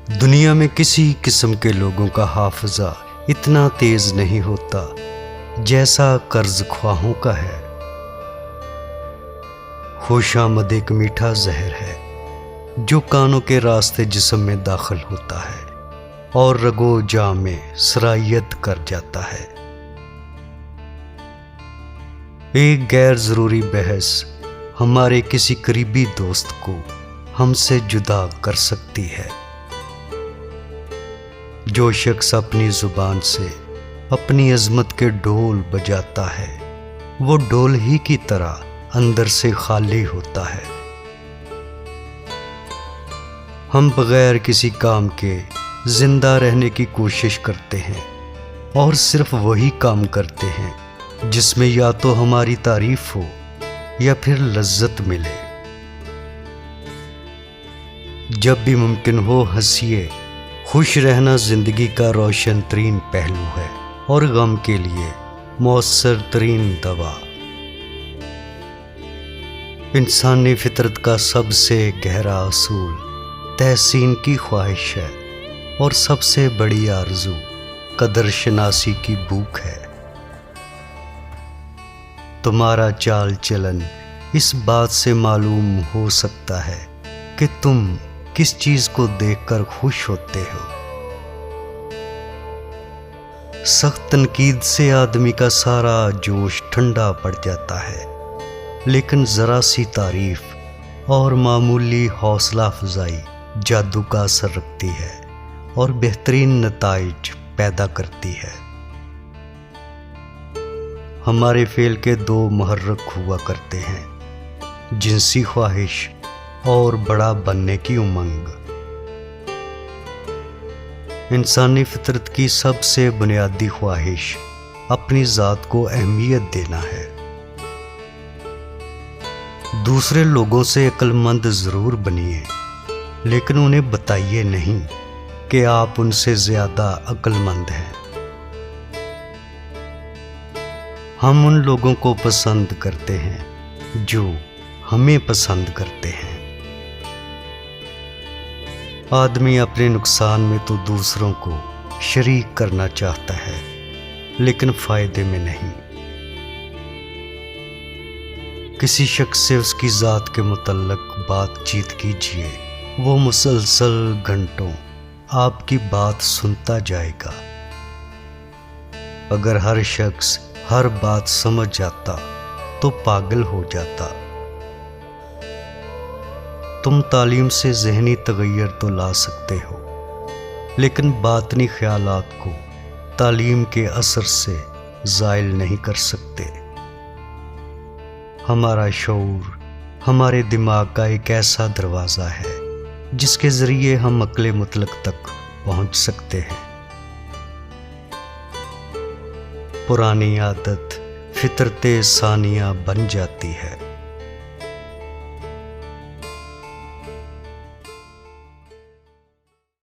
دنیا میں کسی قسم کے لوگوں کا حافظہ اتنا تیز نہیں ہوتا جیسا قرض خواہوں کا ہے۔ خوش آمد ایک میٹھا زہر ہے جو کانوں کے راستے جسم میں داخل ہوتا ہے اور رگو جاں میں سرایت کر جاتا ہے۔ ایک غیر ضروری بحث ہمارے کسی قریبی دوست کو ہم سے جدا کر سکتی ہے۔ جو شخص اپنی زبان سے اپنی عظمت کے ڈول بجاتا ہے وہ ڈول ہی کی طرح اندر سے خالی ہوتا ہے۔ ہم بغیر کسی کام کے زندہ رہنے کی کوشش کرتے ہیں اور صرف وہی کام کرتے ہیں جس میں یا تو ہماری تعریف ہو یا پھر لذت ملے۔ جب بھی ممکن ہو ہنسیے، خوش رہنا زندگی کا روشن ترین پہلو ہے اور غم کے لیے مؤثر ترین دوا۔ انسانی فطرت کا سب سے گہرا اصول تحسین کی خواہش ہے اور سب سے بڑی آرزو قدر شناسی کی بھوک ہے۔ تمہارا چال چلن اس بات سے معلوم ہو سکتا ہے کہ تم کس چیز کو دیکھ کر خوش ہوتے ہو۔ سخت تنقید سے آدمی کا سارا جوش ٹھنڈا پڑ جاتا ہے، لیکن ذرا سی تعریف اور معمولی حوصلہ افزائی جادو کا اثر رکھتی ہے اور بہترین نتائج پیدا کرتی ہے۔ ہمارے فعل کے دو محرک ہوا کرتے ہیں، جنسی خواہش اور بڑا بننے کی امنگ۔ انسانی فطرت کی سب سے بنیادی خواہش اپنی ذات کو اہمیت دینا ہے۔ دوسرے لوگوں سے عقل مند ضرور بنیے، لیکن انہیں بتائیے نہیں کہ آپ ان سے زیادہ عقل مند ہیں۔ ہم ان لوگوں کو پسند کرتے ہیں جو ہمیں پسند کرتے ہیں۔ آدمی اپنے نقصان میں تو دوسروں کو شریک کرنا چاہتا ہے، لیکن فائدے میں نہیں۔ کسی شخص سے اس کی ذات کے متعلق بات چیت کیجیے، وہ مسلسل گھنٹوں آپ کی بات سنتا جائے گا۔ اگر ہر شخص ہر بات سمجھ جاتا تو پاگل ہو جاتا۔ تم تعلیم سے ذہنی تغیر تو لا سکتے ہو، لیکن باطنی خیالات کو تعلیم کے اثر سے زائل نہیں کر سکتے۔ ہمارا شعور ہمارے دماغ کا ایک ایسا دروازہ ہے جس کے ذریعے ہم عقل مطلق تک پہنچ سکتے ہیں۔ پرانی عادت فطرت ثانیہ بن جاتی ہے۔